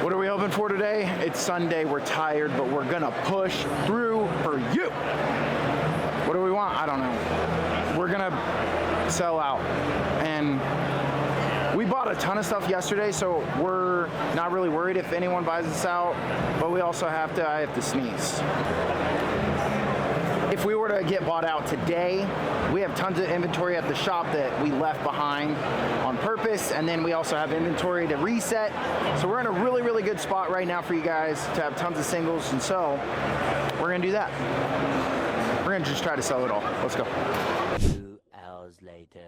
What are we hoping for today? It's Sunday, we're tired, but we're gonna push through for you. What do we want? I don't know. We're gonna sell out. And we bought a ton of stuff yesterday, so we're not really worried if anyone buys us out, but we also I have to sneeze. If we were to get bought out today, we have tons of inventory at the shop that we left behind on purpose, and then we also have inventory to reset. So we're in a really, really good spot right now for you guys to have tons of singles, and so we're gonna do that. We're gonna just try to sell it all. Let's go. 2 hours later.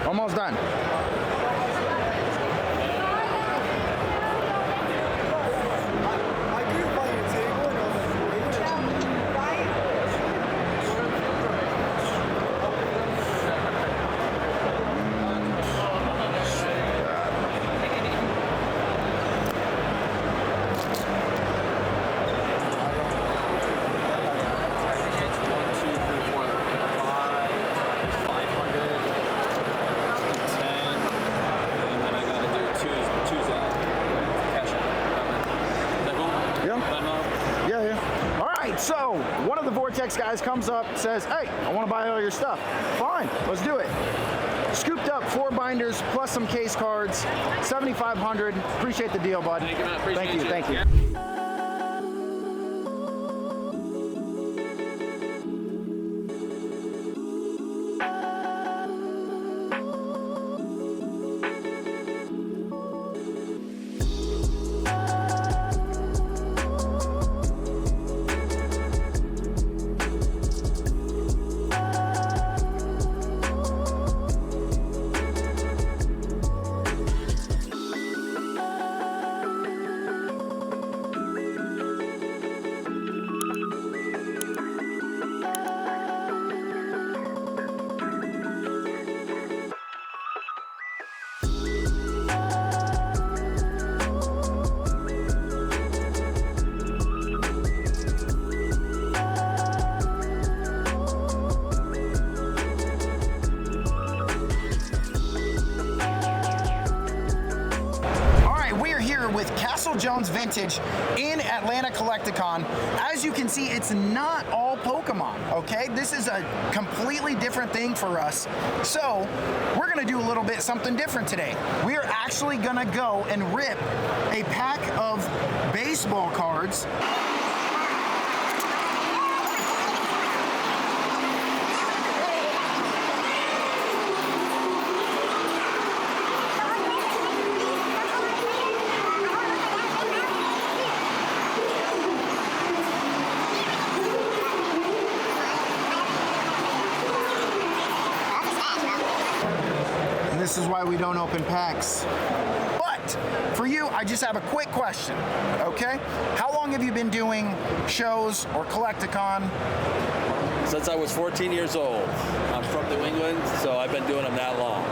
Almost done. So, one of the Vortex guys comes up, says, hey, I want to buy all your stuff. Fine, let's do it. Scooped up 4 binders plus some case cards, $7,500. Appreciate the deal, bud. Thank you, man. Appreciate you. Thank you. Yeah. With Castle Jones Vintage in Atlanta Collecticon. As you can see, it's not all Pokemon, okay? This is a completely different thing for us. So we're gonna do a little bit something different today. We are actually gonna go and rip a pack of baseball cards. This is why we don't open packs. But for you, I just have a quick question, okay? How long have you been doing shows or Collecticon? Since I was 14 years old. I'm from New England, so I've been doing them that long.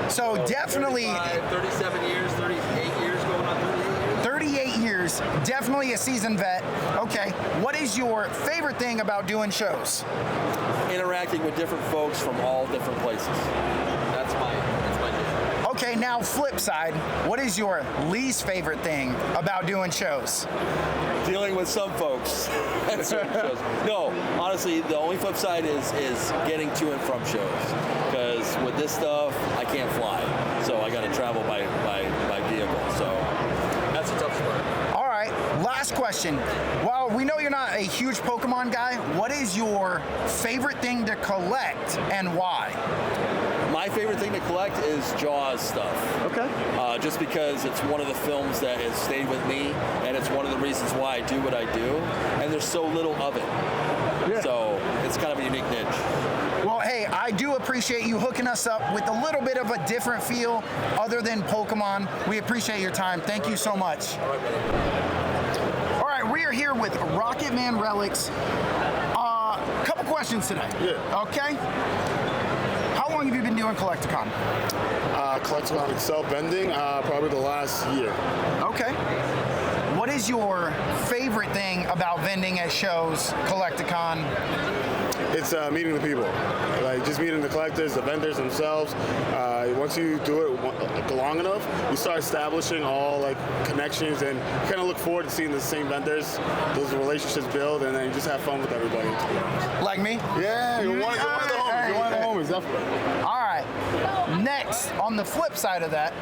So definitely 37 years, 38 years, going on 38 years. 38 years, definitely a seasoned vet. Okay, what is your favorite thing about doing shows? Interacting with different folks from all different places. That's my deal. Okay, now flip side, what is your least favorite thing about doing shows? Dealing with some folks at certain shows. No, honestly, the only flip side is getting to and from shows. Because with this stuff, I can't fly. So I got to travel by vehicle. So that's a tough part. All right, last question. While we know you're not a huge Pokemon guy, what is your favorite thing to collect and why? My favorite thing to collect is Jaws stuff. Okay. Just because it's one of the films that has stayed with me, and it's one of the reasons why I do what I do, and there's so little of it. Yeah. So it's kind of a unique niche. Well, hey, I do appreciate you hooking us up with a little bit of a different feel other than Pokemon. We appreciate your time. Thank you so much. All right, we are here with Rocket Man Relics. Couple questions today. Yeah. Okay. How long have you been doing Collecticon? Collecticon Excel vending, probably the last year. Okay. What is your favorite thing about vending at shows, Collecticon? It's meeting the people, like just meeting the collectors, the vendors themselves. Once you do it long enough, you start establishing all like connections, and you kind of look forward to seeing the same vendors, those relationships build, and then you just have fun with everybody. Like me? Yeah, you're one of the homies. You're one of the homies, definitely. All right. Next, on the flip side of that,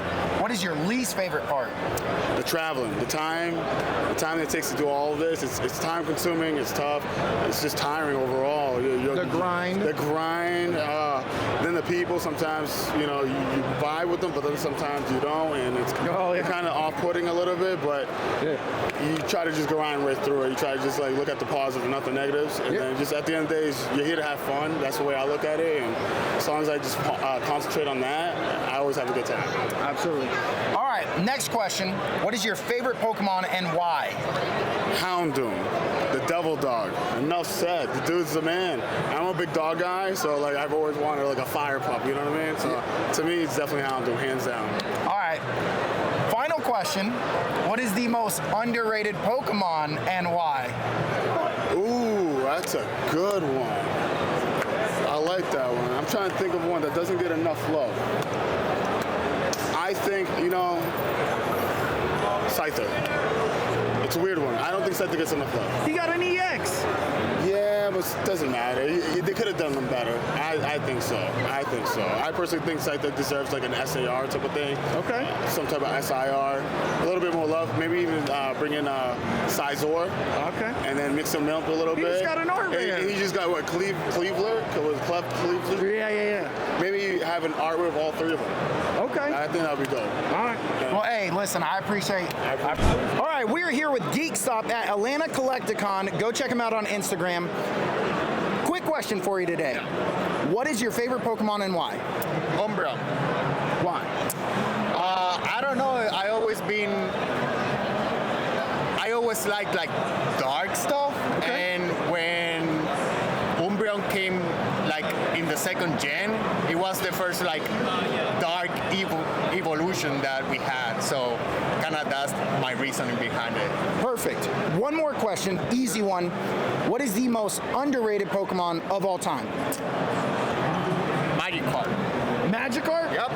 what is your least favorite part? The traveling, the time that it takes to do all of this. It's time consuming. It's tough. It's just tiring overall. The grind. The grind. Then the people. Sometimes you vibe with them, but then sometimes you don't, and it's kind of off-putting a little bit. But you try to just grind right through it. You try to just like look at the positives and not the negatives, and then just at the end of the day, you're here to have fun. That's the way I look at it, and as long as I just concentrate on that, I always have a good time. Absolutely. All right, next question. What is your favorite Pokemon and why? Houndoom, the devil dog. Enough said. The dude's the man. I'm a big dog guy, so like I've always wanted like a fire pup, you know what I mean? So to me, it's definitely Houndoom, hands down. All right. Final question. What is the most underrated Pokemon and why? Ooh, that's a good one. I like that one. I'm trying to think of one that doesn't get enough love. I think, Scyther. It's a weird one. I don't think Scyther gets enough love. He got an EX. Yeah, but it doesn't matter. They could have done them better. I think so. I personally think Scyther deserves like an SAR type of thing. Okay. Some type of SIR. A little bit more love. Maybe even bring in Sizor. Okay. And then mix them up a little bit. He just got an art rare. And he just got what? Cleveler? Was Cleveler? Yeah. Maybe have an art with all three of them. Okay. I think that would be dope. All right. Well, hey, listen, I appreciate. All right, we're here with Geek Stop at Atlanta Collecticon. Go check them out on Instagram. Quick question for you today. What is your favorite Pokemon and why? Umbreon. Why? I don't know. I always liked like dark stuff, and when Umbreon came like in the second gen, it was the first like dark evolution that we had. So kind of that's my reasoning behind it. Perfect. One more question, easy one. What is the most underrated Pokemon of all time? Magikarp. Magikarp? Yep.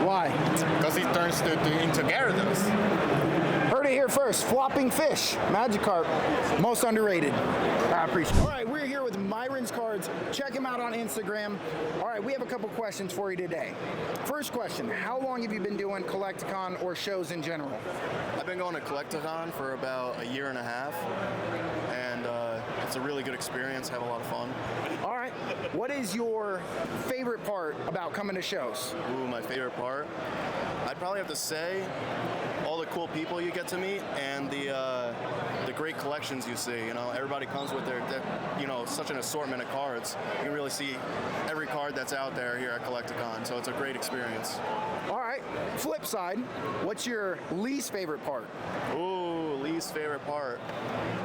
Why? Because it turns into Gyarados. Heard it here first. Flopping Fish. Magikarp. Most underrated. I appreciate it. All right, we're here with Myron's Cards. Check him out on Instagram. All right, we have a couple questions for you today. First question, how long have you been doing Collecticon or shows in general? I've been going to Collecticon for about a year and a half, and it's a really good experience. Have a lot of fun. All right, what is your favorite part about coming to shows? Ooh, my favorite part? I'd probably have to say all the cool people you get to meet and the great collections you see. Everybody comes with their such an assortment of cards. You can really see every card that's out there here at Collecticon, so it's a great experience. All right, flip side, what's your least favorite part? Ooh, least favorite part.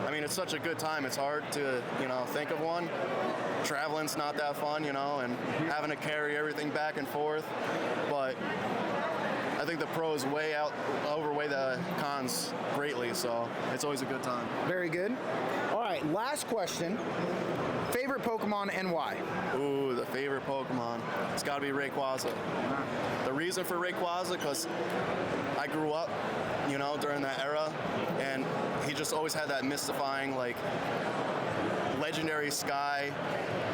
I mean, it's such a good time. It's hard to, think of one. Traveling's not that fun, and having to carry everything back and forth. But I think the pros outweigh the cons greatly, so it's always a good time. Very good. All right, last question. Favorite Pokemon and why? Ooh, the favorite Pokemon. It's got to be Rayquaza. The reason for Rayquaza, because I grew up, during that era, and he just always had that mystifying, legendary sky.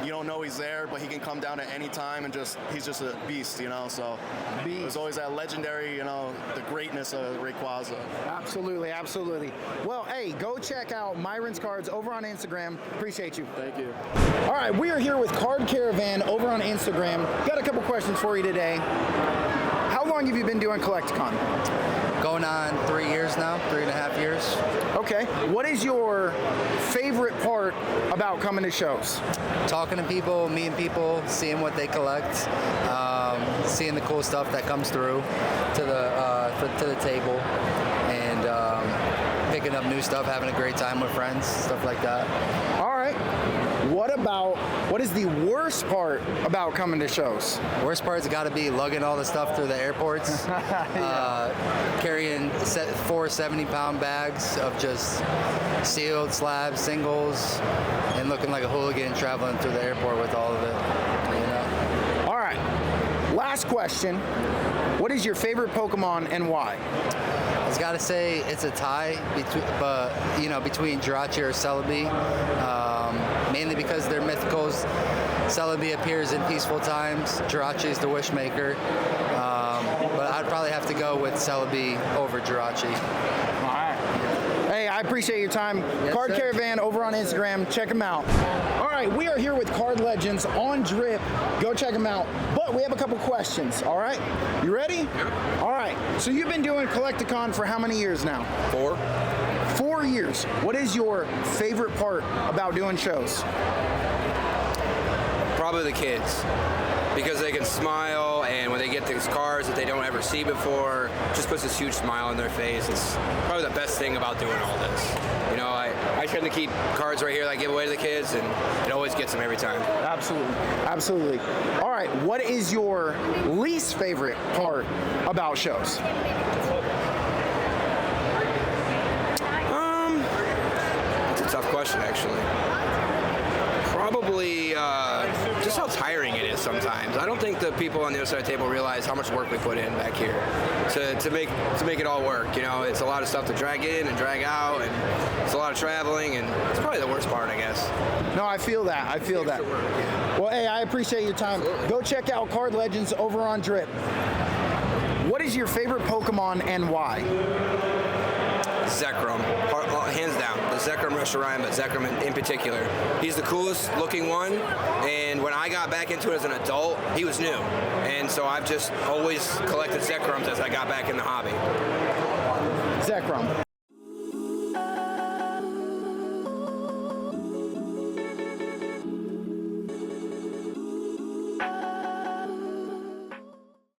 You don't know he's there, but he can come down at any time and he's just a beast, So there's always that legendary, the greatness of Rayquaza. Absolutely. Well, hey, go check out Myron's Cards over on Instagram. Appreciate you. Thank you. All right, we are here with Card Caravan over on Instagram. Got a couple questions for you today. How long have you been doing Collecticon? Going on 3 years now, 3.5 years. Okay. What is your favorite part about coming to shows? Talking to people, meeting people, seeing what they collect, seeing the cool stuff that comes through to the table, and picking up new stuff, having a great time with friends, stuff like that. All right. What is the worst part about coming to shows? Worst part's got to be lugging all the stuff through the airports, carrying 4 70-pound bags of just sealed slabs, singles, and looking like a hooligan traveling through the airport with all of it. You know? All right, last question. What is your favorite Pokemon and why? I got to say it's a tie between Jirachi or Celebi, mainly because they're mythicals. Celebi appears in peaceful times. Jirachi is the Wishmaker, but I'd probably have to go with Celebi over Jirachi. All right. Hey, I appreciate your time. Yes, Card sir. Caravan over on Instagram. Check them out. All right, we are here with Card Legends on Drip. Go check them out. But we have a couple questions. All right, you ready? Yep. All right. So you've been doing Collecticon for how many years now? 4. 4 years. What is your favorite part about doing shows? Probably the kids, because they can smile, and when they get these cards that they don't ever see before, just puts this huge smile on their face. It's probably the best thing about doing all this. You know, I tend to keep cards right here that I give away to the kids, and it always gets them every time. Absolutely. Absolutely. All right, what is your least favorite part about shows? It's a tough question, actually. Probably just how tiring it is sometimes. I don't think the people on the other side of the table realize how much work we put in back here to make it all work. You know, it's a lot of stuff to drag in and drag out, and it's a lot of traveling, and it's probably the worst part, I guess. No, I feel that. I feel that. Extra work, yeah. Well, hey, I appreciate your time. Absolutely. Go check out Card Legends over on Drip. What is your favorite Pokemon and why? Zekrom, hands down. The Zekrom Reshiram, but Zekrom in particular. He's the coolest looking one, and when I got back into it as an adult, he was new. And so I've just always collected Zekroms as I got back in the hobby. Zekrom.